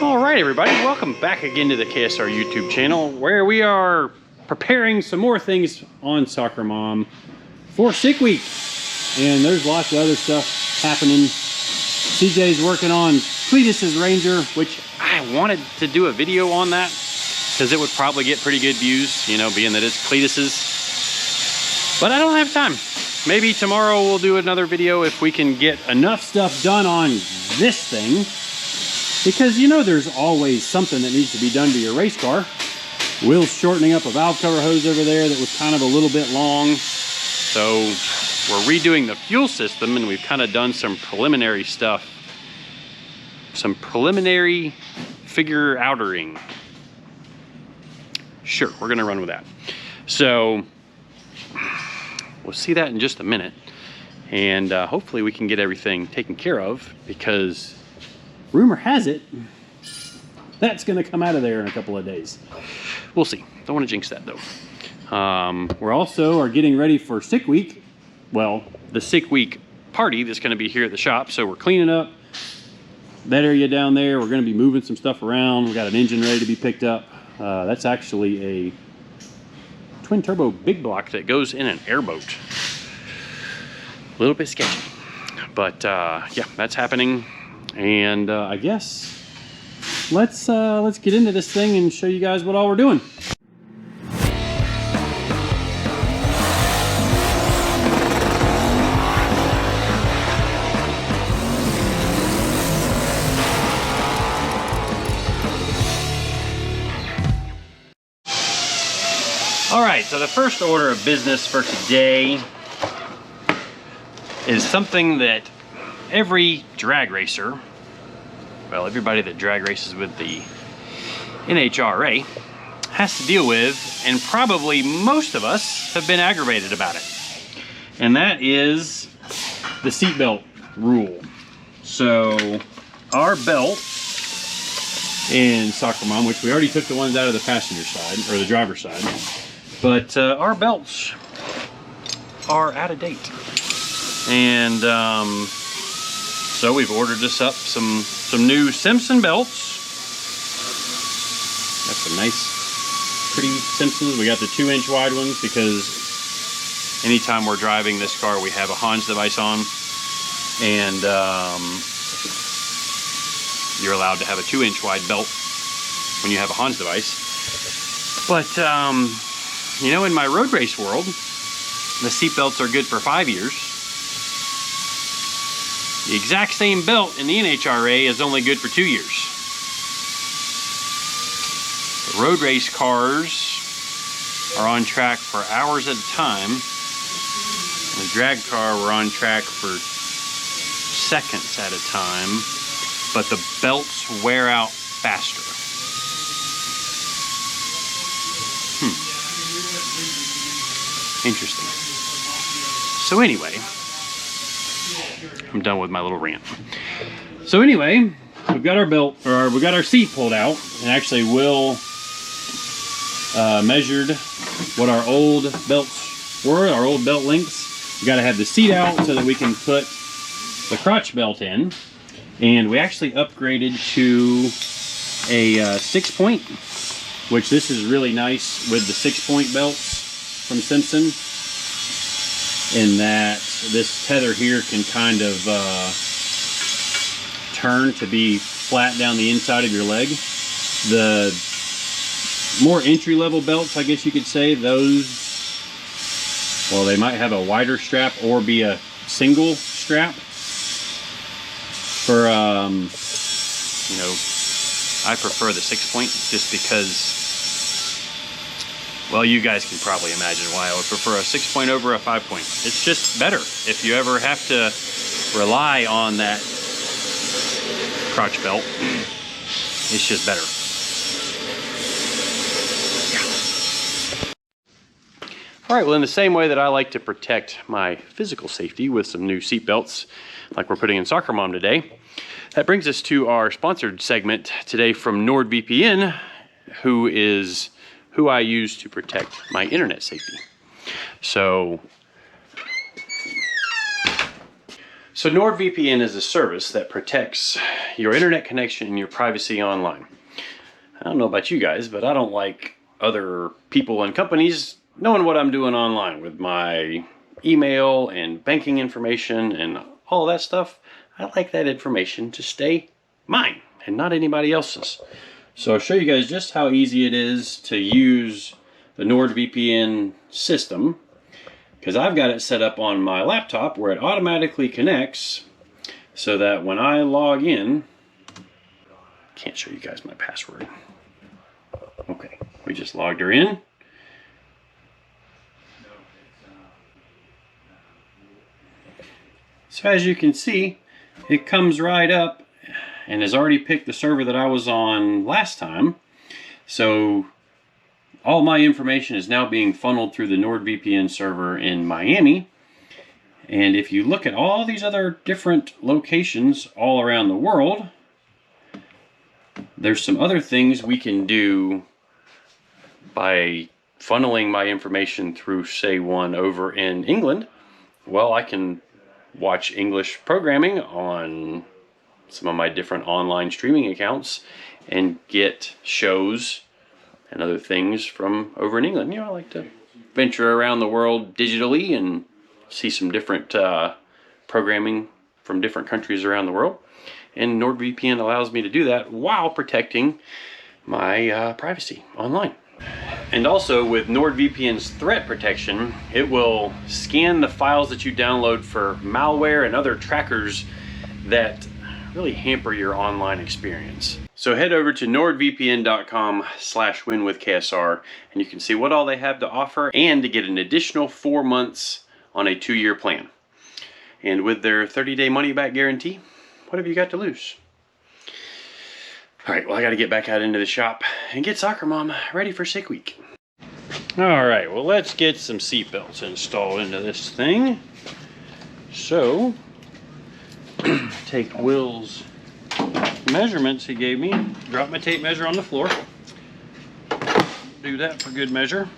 All right, everybody, welcome back again to the KSR YouTube channel, where we are preparing some more things on SoccerMom for Sick Week. And there's lots of other stuff happening. CJ's working on Cletus's Ranger, which I wanted to do a video on that because it would probably get pretty good views, you know, being that it's Cletus's. But I don't have time. Maybe tomorrow we'll do another video if we can get enough stuff done on this thing. Because, you know, there's always something that needs to be done to your race car. Will's shortening up a valve cover hose over there that was kind of a little bit long. So we're redoing the fuel system, and we've kind of done some preliminary stuff. Some preliminary figure outering. Sure, we're gonna run with that. So we'll see that in just a minute. And hopefully we can get everything taken care of, because rumor has it that's gonna come out of there in a couple of days. We'll see. Don't want to jinx that though. We're also getting ready for Sick Week. Well, the Sick Week party that's gonna be here at the shop. So we're cleaning up that area down there. We're gonna be moving some stuff around. We got an engine ready to be picked up. That's actually a twin turbo big block that goes in an airboat. A little bit sketchy, but yeah, that's happening. And I guess let's get into this thing and show you guys what all we're doing. All right, so the first order of business for today is something that every drag racer, well, everybody that drag races with the NHRA has to deal with, and probably most of us have been aggravated about it. And that is the seatbelt rule. So our belt in SoccerMom, which we already took the ones out of the passenger side, or the driver's side, but our belts are out of date. And so we've ordered us up some new Simpson belts. Got some nice, pretty Simpsons. We got the 2-inch wide ones because anytime we're driving this car, we have a Hans device on, and you're allowed to have a 2-inch wide belt when you have a Hans device. But you know, in my road race world, the seat belts are good for 5 years. The exact same belt in the NHRA is only good for 2 years. The road race cars are on track for hours at a time. The drag car, we're on track for seconds at a time, but the belts wear out faster. Interesting. So anyway, I'm done with my little rant. So anyway, we've got our belt, or we got our seat pulled out, and actually Will measured what our old belts were, our old belt lengths. We got to have the seat out so that we can put the crotch belt in, and we actually upgraded to a 6-point, which this is really nice with the 6-point belts from Simpson, in that this tether here can kind of turn to be flat down the inside of your leg. The more entry-level belts, I guess you could say, those, well, they might have a wider strap or be a single strap. For, you know, I prefer the 6-point just because, well, you guys can probably imagine why I would prefer a 6-point over a 5-point. It's just better if you ever have to rely on that crotch belt. It's just better. Yeah. All right, well, in the same way that I like to protect my physical safety with some new seat belts, like we're putting in SoccerMom today, that brings us to our sponsored segment today from NordVPN, who I use to protect my internet safety. So So NordVPN is a service that protects your internet connection and your privacy online. I don't know about you guys, but I don't like other people and companies knowing what I'm doing online with my email and banking information and all that stuff. I like that information to stay mine and not anybody else's. So I'll show you guys just how easy it is to use the NordVPN system, because I've got it set up on my laptop where it automatically connects so that when I log in, can't show you guys my password. Okay, we just logged her in. So as you can see, it comes right up and has already picked the server that I was on last time. So all my information is now being funneled through the NordVPN server in Miami. And if you look at all these other different locations all around the world, there's some other things we can do by funneling my information through, say, one over in England. Well, I can watch English programming on some of my different online streaming accounts and get shows and other things from over in England. You know, I like to venture around the world digitally and see some different programming from different countries around the world. And NordVPN allows me to do that while protecting my privacy online. And also with NordVPN's threat protection, it will scan the files that you download for malware and other trackers that really hamper your online experience. So head over to nordvpn.com/winwithksr and you can see what all they have to offer and to get an additional 4 months on a 2-year plan. And with their 30-day money-back guarantee, what have you got to lose? All right, well, I got to get back out into the shop and get SoccerMom ready for sick week. All right, well, let's get some seatbelts installed into this thing. So, take Will's measurements he gave me, drop my tape measure on the floor. Do that for good measure.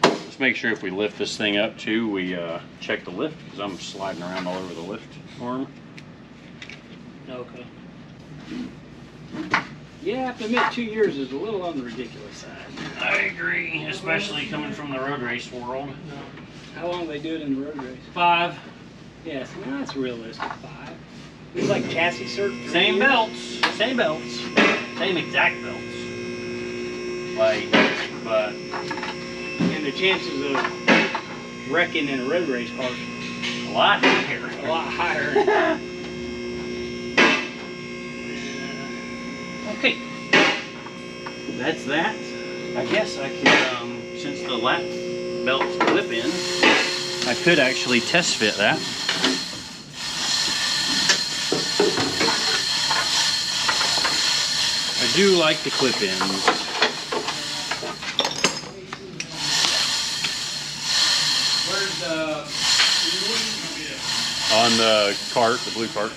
Let's make sure if we lift this thing up too, we check the lift, because I'm sliding around all over the lift arm. Okay. Yeah, I have to admit 2 years is a little on the ridiculous side. I agree, especially coming from the road race world. How long do they do it in the road race? 5. Yes, well, that's realistic. 5. It's like chassis cert. Same belts, same exact belts. Like, but And the chances of wrecking in a road race car is a lot higher. a lot higher. Okay, that's that. I guess I could, since the lap belts clip in, I could actually test fit that. I do like the clip-ins. Where's the... On the cart, the blue cart.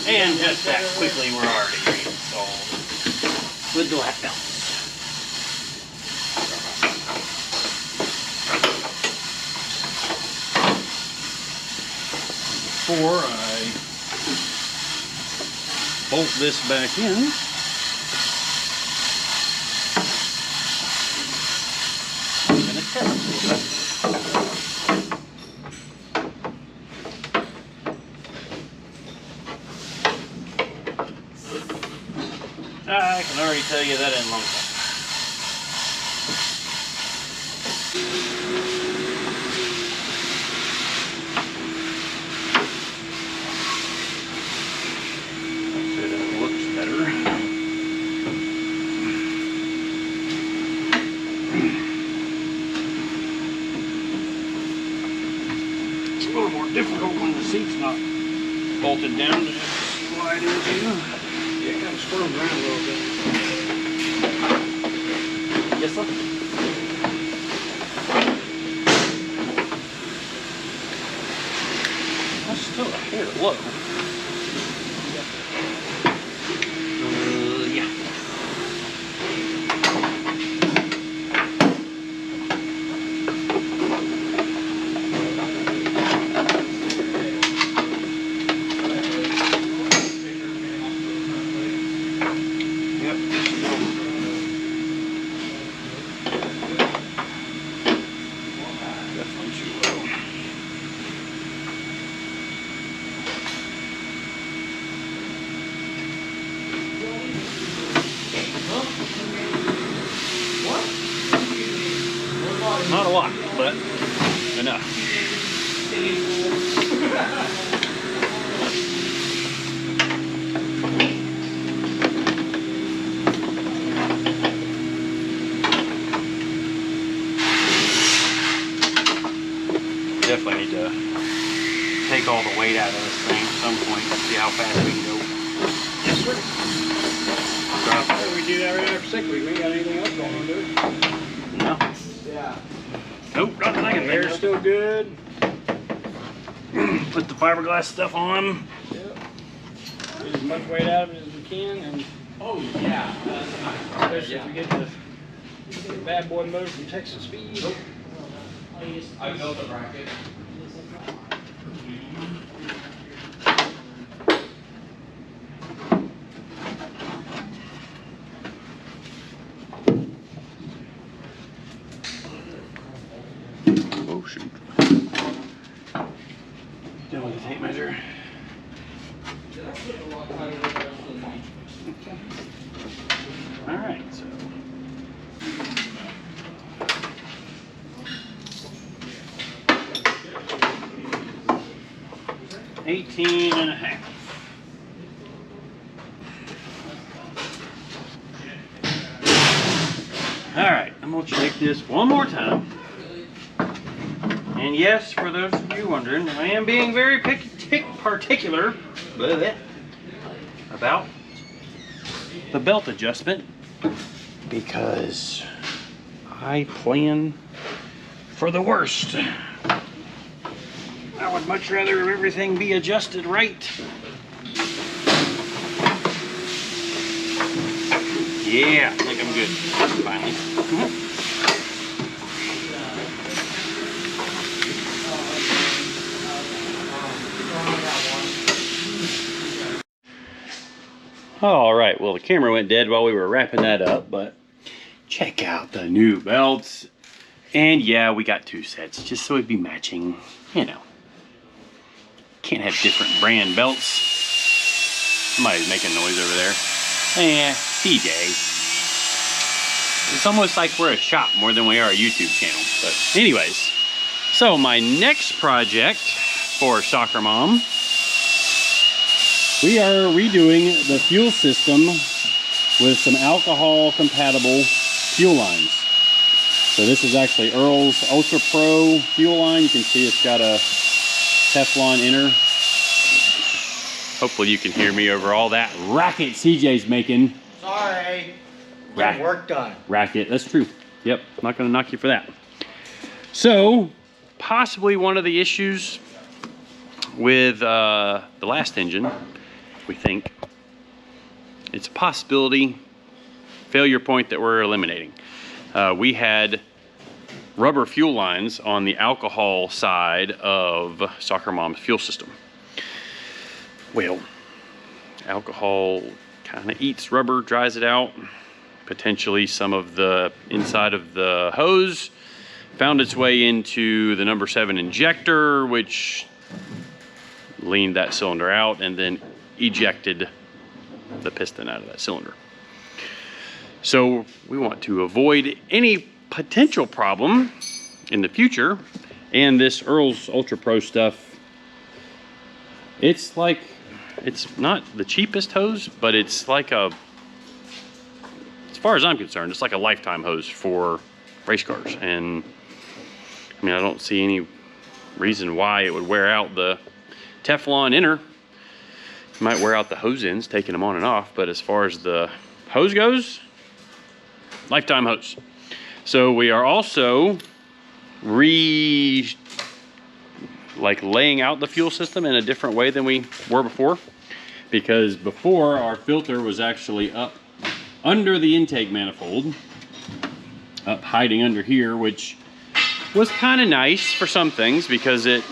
And just that quickly, we're already reinstalled with the lap belts. Before I bolt this back in, I'm going to test it. I can already tell you that ain't long enough. It looks better. It's a little more difficult when the seat's not bolted down to just slide into. Yeah, it kind of squirms around a little bit. Yes, sir. That's still a hair low. Not a lot, but enough. Definitely need to take all the weight out of this thing at some point and see how fast we can go. Yes, sir. We do that right after 6 weeks. We ain't got anything else going on, do we? No. Yeah. Nope, nothing I can think Air's of. still good. Put the fiberglass stuff on. Yep. Get as much weight out of it as we can, and Oh yeah, that's nice. especially if we get the bad boy motor from Texas Speed. I built a bracket. Oh shoot. Done with the tape measure. Alright, so 18 and a half. Alright, I'm gonna check this one more time. And yes, for those of you wondering, I am being very particular about the belt adjustment because I plan for the worst. I would much rather everything be adjusted right. Yeah, I think I'm good. Finally. All right, well, the camera went dead while we were wrapping that up, but check out the new belts. And yeah, we got 2 sets just so it'd be matching, you know. Can't have different brand belts. Somebody's making noise over there. Eh, CJ. It's almost like we're a shop more than we are a YouTube channel. But anyways, so my next project for SoccerMom, we are redoing the fuel system with some alcohol compatible fuel lines. So this is actually Earl's Ultra Pro fuel line. You can see it's got a Teflon inner. Hopefully you can hear me over all that racket CJ's making. Sorry. Get work done. Racket, that's true. Yep, I'm not gonna knock you for that. So, possibly one of the issues with the last engine, we think, it's a possibility failure point that we're eliminating. We had rubber fuel lines on the alcohol side of SoccerMom's fuel system. Well, alcohol kind of eats rubber, dries it out. Potentially some of the inside of the hose found its way into the number 7 injector, which leaned that cylinder out and then ejected the piston out of that cylinder. So we want to avoid any potential problem in the future. And this Earl's Ultra Pro stuff, it's like, it's not the cheapest hose, but it's like a, as far as I'm concerned, it's like a lifetime hose for race cars. And I mean, I don't see any reason why it would wear out the Teflon inner. It might wear out the hose ends, taking them on and off, but as far as the hose goes, lifetime hose. So we are also laying out the fuel system in a different way than we were before, because before our filter was actually up under the intake manifold, up hiding under here, which was kind of nice for some things because it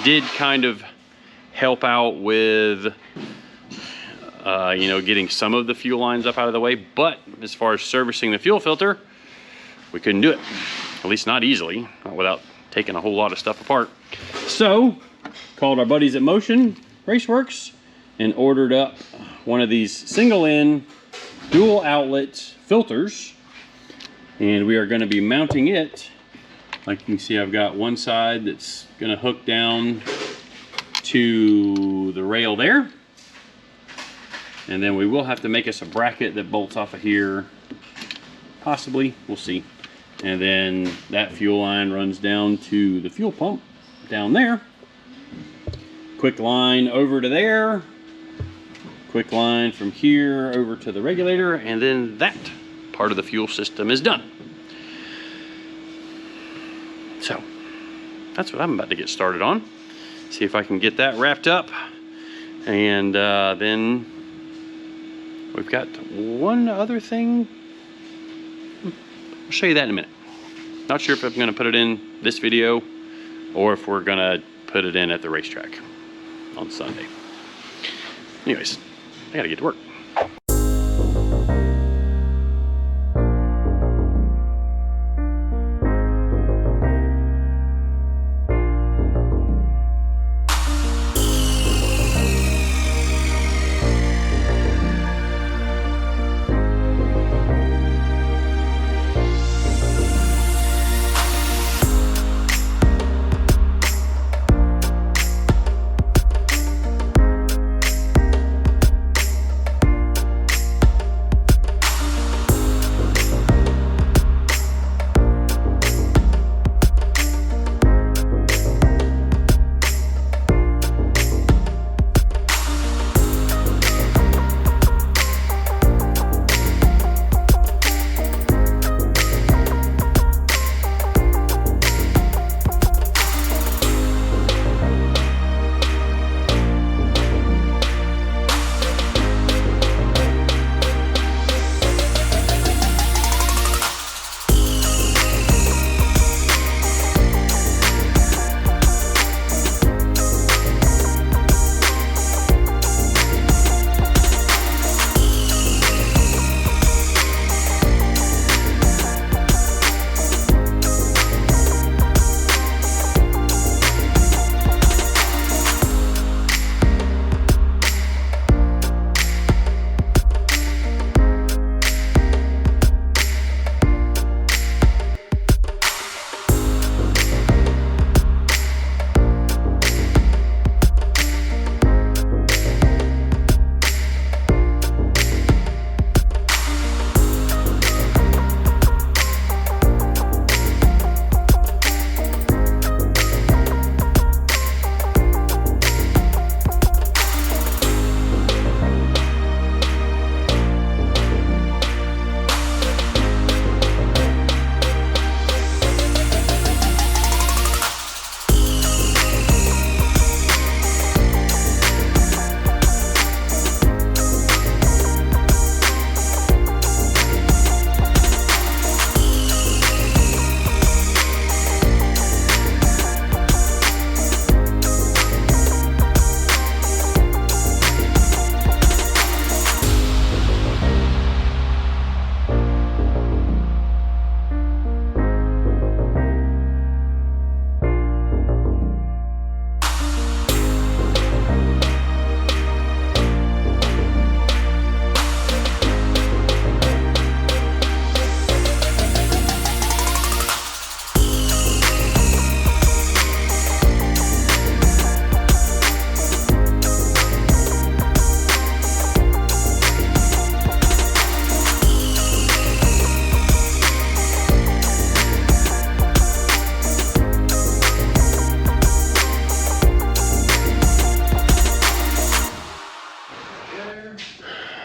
did kind of help out with you know, getting some of the fuel lines up out of the way. But as far as servicing the fuel filter, we couldn't do it, at least not easily, not without taking a whole lot of stuff apart. So called our buddies at Motion Raceworks and ordered up one of these single in dual outlet filters, and we are going to be mounting it Like you can see, I've got one side that's gonna hook down to the rail there. And then we will have to make us a bracket that bolts off of here. Possibly, we'll see. And then that fuel line runs down to the fuel pump down there. Quick line over to there. Quick line from here over to the regulator. And then that part of the fuel system is done. So that's what I'm about to get started on. See if I can get that wrapped up. And then we've got one other thing. I'll show you that in a minute. Not sure if I'm gonna put it in this video or if we're gonna put it in at the racetrack on Sunday. Anyways, I gotta get to work.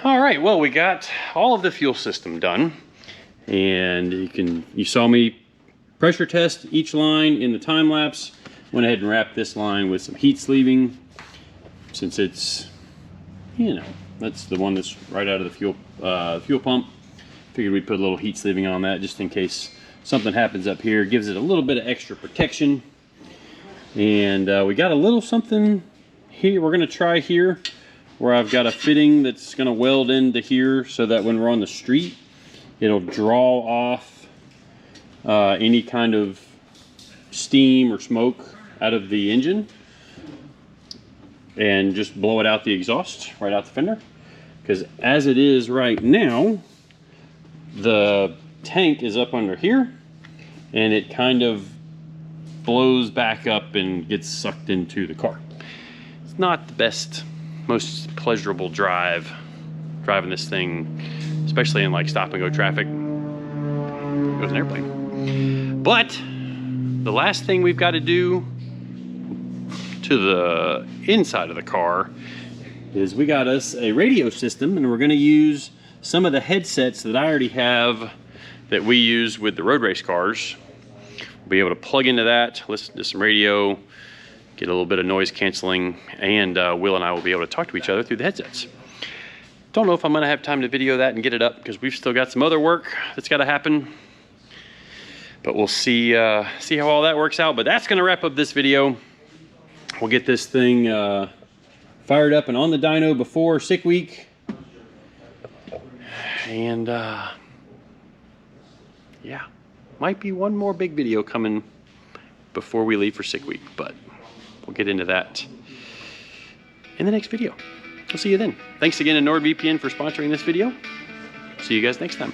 All right, well, we got all of the fuel system done, and you saw me pressure test each line in the time lapse. Went ahead and wrapped this line with some heat sleeving, since it's, you know, that's the one that's right out of the fuel pump. Figured we'd put a little heat sleeving on that just in case something happens up here. Gives it a little bit of extra protection. And we got a little something here we're gonna try here, where I've got a fitting that's gonna weld into here so that when we're on the street, it'll draw off any kind of steam or smoke out of the engine and just blow it out the exhaust, right out the fender. Because as it is right now, the tank is up under here, and it kind of blows back up and gets sucked into the car. It's not the best, most pleasurable drive, driving this thing, especially in like stop and go traffic. There goes an airplane. But the last thing we've got to do to the inside of the car is we got us a radio system, and we're going to use some of the headsets that I already have that we use with the road race cars. We'll be able to plug into that, listen to some radio, get a little bit of noise canceling, and Will and I will be able to talk to each other through the headsets. Don't know if I'm going to have time to video that and get it up because we've still got some other work that's got to happen. But we'll see how all that works out. But that's going to wrap up this video. We'll get this thing fired up and on the dyno before sick week. And yeah, might be one more big video coming before we leave for sick week, but we'll get into that in the next video. We'll see you then. Thanks again to NordVPN for sponsoring this video. See you guys next time.